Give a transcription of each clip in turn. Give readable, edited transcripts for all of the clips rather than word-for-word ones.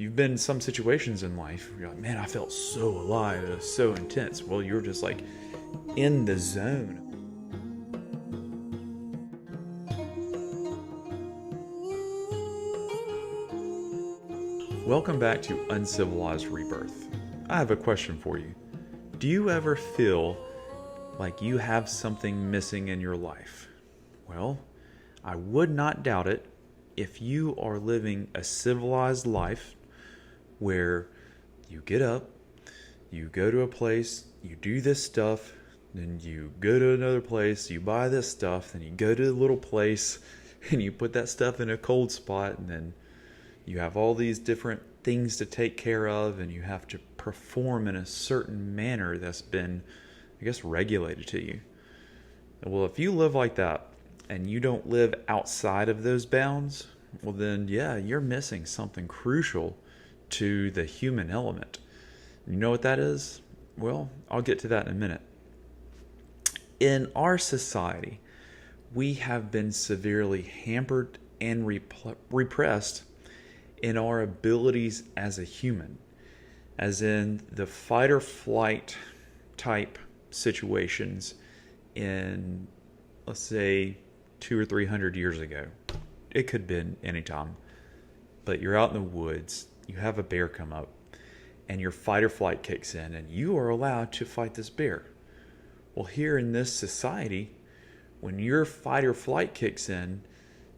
you've been in some situations in life where you're like, man, I felt so alive, it was so intense. Well, you're just like in the zone. Welcome back to Uncivilized Rebirth. I have a question for you. Do you ever feel like you have something missing in your life? Well, I would not doubt it if you are living a civilized life where you get up, you go to a place, you do this stuff, then you go to another place, you buy this stuff, then you go to a little place and you put that stuff in a cold spot, and then you have all these different things to take care of, and you have to perform in a certain manner that's been, I guess, regulated to you. Well, if you live like that and you don't live outside of those bounds, well then, yeah, you're missing something crucial to the human element. You know what that is? Well, I'll get to that in a minute. In our society, we have been severely hampered and repressed in our abilities as a human, as in the fight or flight type situations in, let's say, 200 or 300 years ago. It could have been any time, but you're out in the woods, you have a bear come up, and your fight or flight kicks in, and you are allowed to fight this bear. Well, here in this society, when your fight or flight kicks in,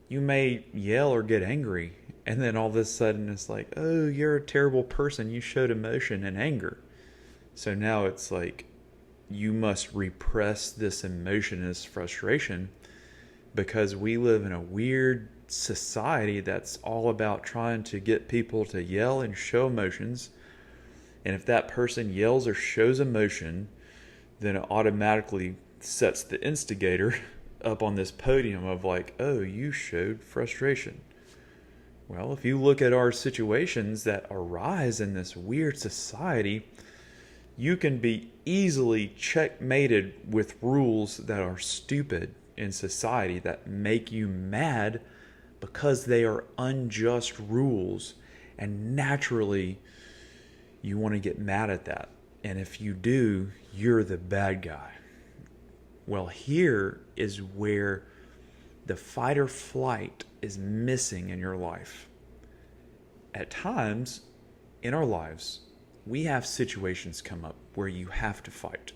you may yell or get angry, and then all of a sudden it's like, oh, you're a terrible person. You showed emotion and anger. So now it's like you must repress this emotion, this frustration, because we live in a weird society that's all about trying to get people to yell and show emotions. And if that person yells or shows emotion, then it automatically sets the instigator up on this podium of like, oh, you showed frustration. Well, if you look at our situations that arise in this weird society, you can be easily checkmated with rules that are stupid in society that make you mad because they are unjust rules, and naturally you want to get mad at that. And if you do, you're the bad guy. Well, here is where the fight or flight is missing in your life. At times in our lives, we have situations come up where you have to fight,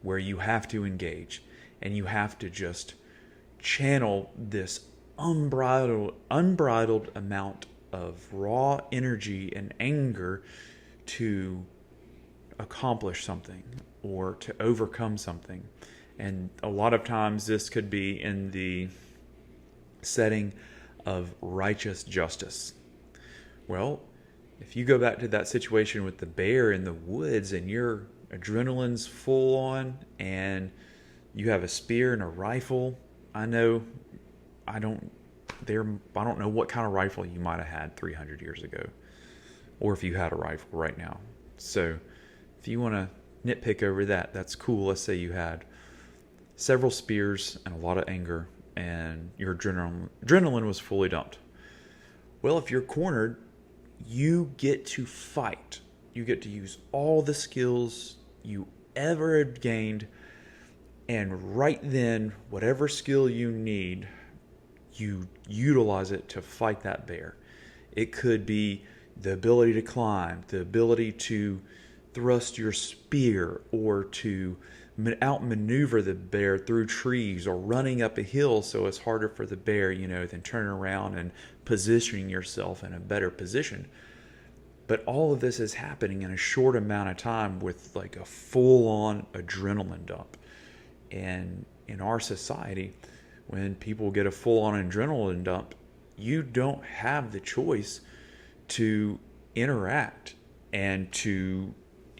where you have to engage, and you have to just channel this unbridled amount of raw energy and anger to accomplish something or to overcome something. And a lot of times this could be in the setting of righteous justice. Well, if you go back to that situation with the bear in the woods and your adrenaline's full on and you have a spear and a rifle, I don't know what kind of rifle you might have had 300 years ago, or if you had a rifle right now. So if you want to nitpick over that, that's cool. Let's say you had several spears and a lot of anger, and your adrenaline was fully dumped. Well, if you're cornered, you get to fight. You get to use all the skills you ever had gained, and right then, whatever skill you need, you utilize it to fight that bear. It could be the ability to climb, the ability to thrust your spear, or to outmaneuver the bear through trees, or running up a hill so it's harder for the bear, than turning around and positioning yourself in a better position. But all of this is happening in a short amount of time with like a full-on adrenaline dump. And in our society, when people get a full-on adrenaline dump, you don't have the choice to interact and to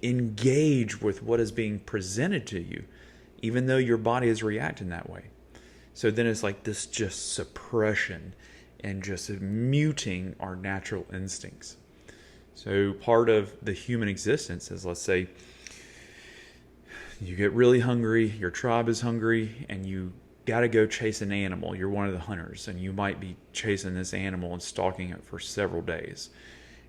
engage with what is being presented to you, even though your body is reacting that way. So then it's like this just suppression and just muting our natural instincts. So part of the human existence is, let's say, you get really hungry, your tribe is hungry, and you got to go chase an animal. You're one of the hunters, and you might be chasing this animal and stalking it for several days.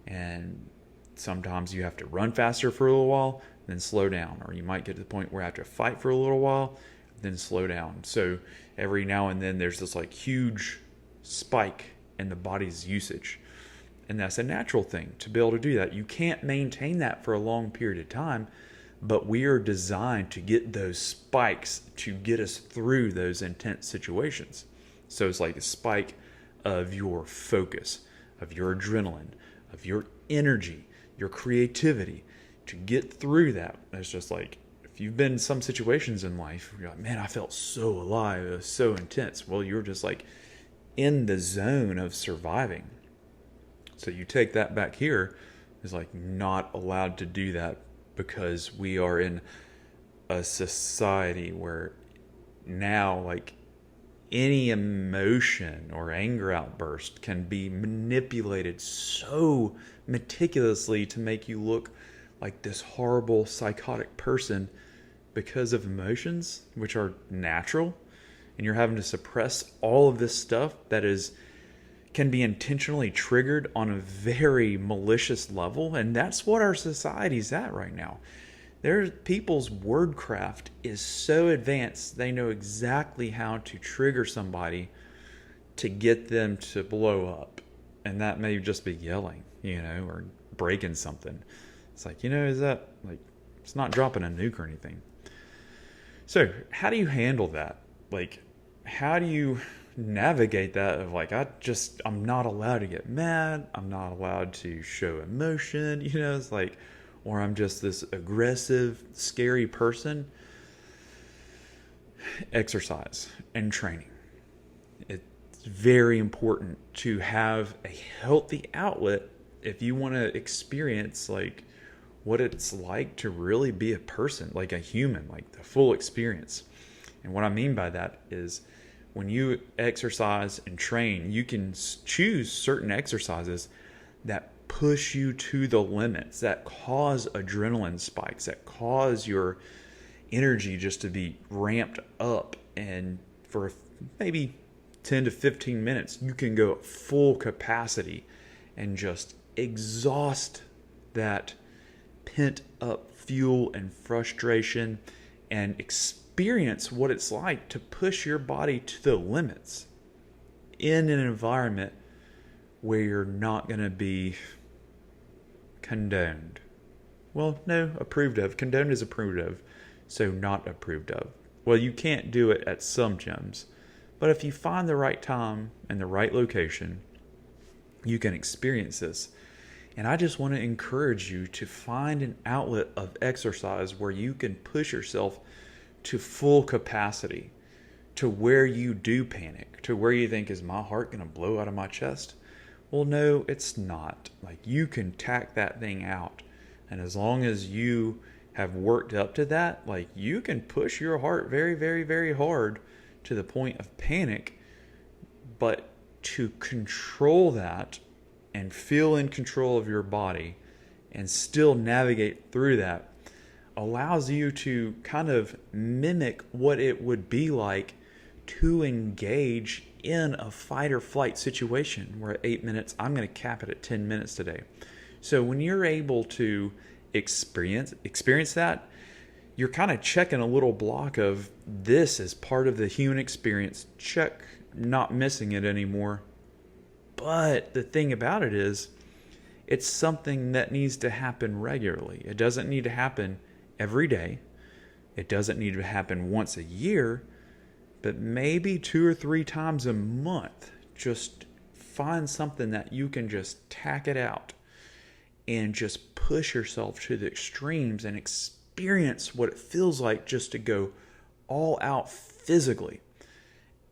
And sometimes you have to run faster for a little while, then slow down. Or you might get to the point where you have to fight for a little while, then slow down. So every now and then there's this like huge spike in the body's usage. And that's a natural thing to be able to do that. You can't maintain that for a long period of time, but we are designed to get those spikes to get us through those intense situations. So it's like a spike of your focus, of your adrenaline, of your energy, your creativity to get through that. It's just like, if you've been in some situations in life, you're like, man, I felt so alive. It was so intense. Well, you're just like in the zone of surviving. So you take that back here, is like not allowed to do that because we are in a society where now like any emotion or anger outburst can be manipulated so meticulously to make you look like this horrible psychotic person because of emotions, which are natural, and you're having to suppress all of this stuff that can be intentionally triggered on a very malicious level. And that's what our society's at right now. People's wordcraft is so advanced, they know exactly how to trigger somebody to get them to blow up. And that may just be yelling, or breaking something. It's like, is that like, it's not dropping a nuke or anything. So how do you handle that? Like, how do you navigate that of like, I'm not allowed to get mad. I'm not allowed to show emotion, it's like, or I'm just this aggressive, scary person. Exercise and training. It's very important to have a healthy outlet if you want to experience like what it's like to really be a person, like a human, like the full experience. And what I mean by that is when you exercise and train, you can choose certain exercises that push you to the limits, that cause adrenaline spikes, that cause your energy just to be ramped up. And for maybe 10 to 15 minutes, you can go at full capacity and just exhaust that pent up fuel and frustration and experience what it's like to push your body to the limits in an environment where you're not going to be condoned. Well, no, approved of. Condoned is approved of, so not approved of. Well, you can't do it at some gyms, but if you find the right time and the right location, you can experience this. And I just want to encourage you to find an outlet of exercise where you can push yourself to full capacity, to where you do panic, to where you think, is my heart going to blow out of my chest? Well, no, it's not. Like, you can tack that thing out. And as long as you have worked up to that, like, you can push your heart very, very, very hard to the point of panic. But to control that and feel in control of your body and still navigate through that allows you to kind of mimic what it would be like to engage in a fight or flight situation. We're at 8 minutes. I'm going to cap it at 10 minutes today. So when you're able to experience that, you're kind of checking a little block of this as part of the human experience. Check, not missing it anymore. But the thing about it is, it's something that needs to happen regularly. It doesn't need to happen every day. It doesn't need to happen once a year, but maybe 2 or 3 times a month. Just find something that you can just tack it out and just push yourself to the extremes and experience what it feels like just to go all out physically.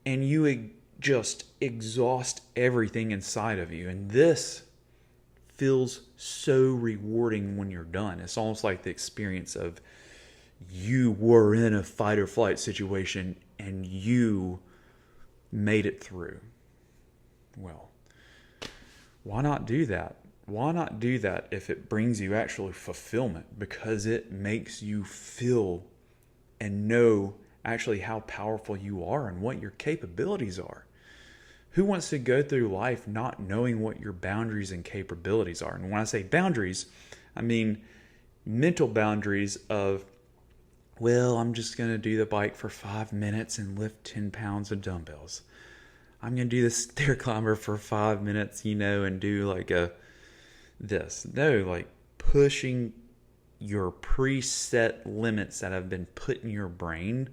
And you just exhaust everything inside of you. And this feels so rewarding when you're done. It's almost like the experience of you were in a fight or flight situation and you made it through. Well, why not do that? Why not do that if it brings you actual fulfillment? Because it makes you feel and know actually how powerful you are and what your capabilities are. Who wants to go through life not knowing what your boundaries and capabilities are? And when I say boundaries, I mean mental boundaries of, well, I'm just going to do the bike for 5 minutes and lift 10 pounds of dumbbells. I'm going to do the stair climber for 5 minutes, and do like this. No, like pushing your preset limits that have been put in your brain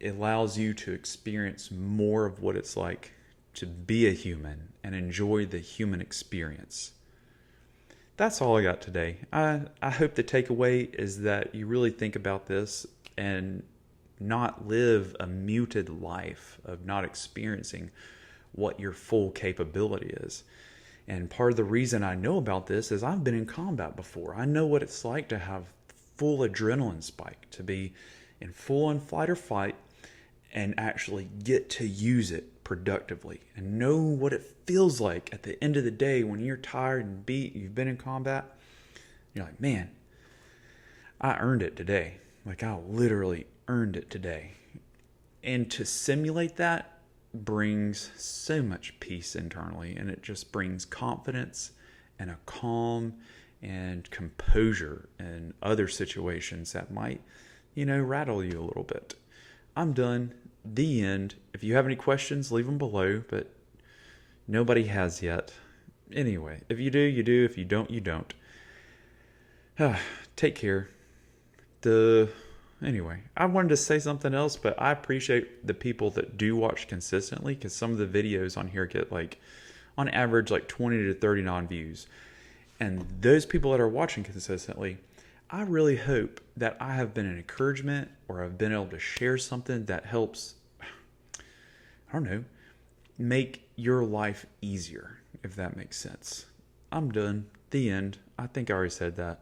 allows you to experience more of what it's like to be a human and enjoy the human experience. That's all I got today. I hope the takeaway is that you really think about this and not live a muted life of not experiencing what your full capability is. And part of the reason I know about this is I've been in combat before. I know what it's like to have full adrenaline spike, to be in full on fight or fight and actually get to use it productively and know what it feels like at the end of the day when you're tired and beat, you've been in combat. You're like, man, I earned it today. Like I literally earned it today. And to simulate that brings so much peace internally, and it just brings confidence and a calm and composure in other situations that might, rattle you a little bit. I'm done. The end. If you have any questions, leave them below, but nobody has yet. Anyway, if you do, you do. If you don't, you don't. Take care. Anyway, I wanted to say something else, but I appreciate the people that do watch consistently, because some of the videos on here get on average 20 to 39 views. And those people that are watching consistently, I really hope that I have been an encouragement, or I've been able to share something that helps, make your life easier, if that makes sense. I'm done. The end. I think I already said that.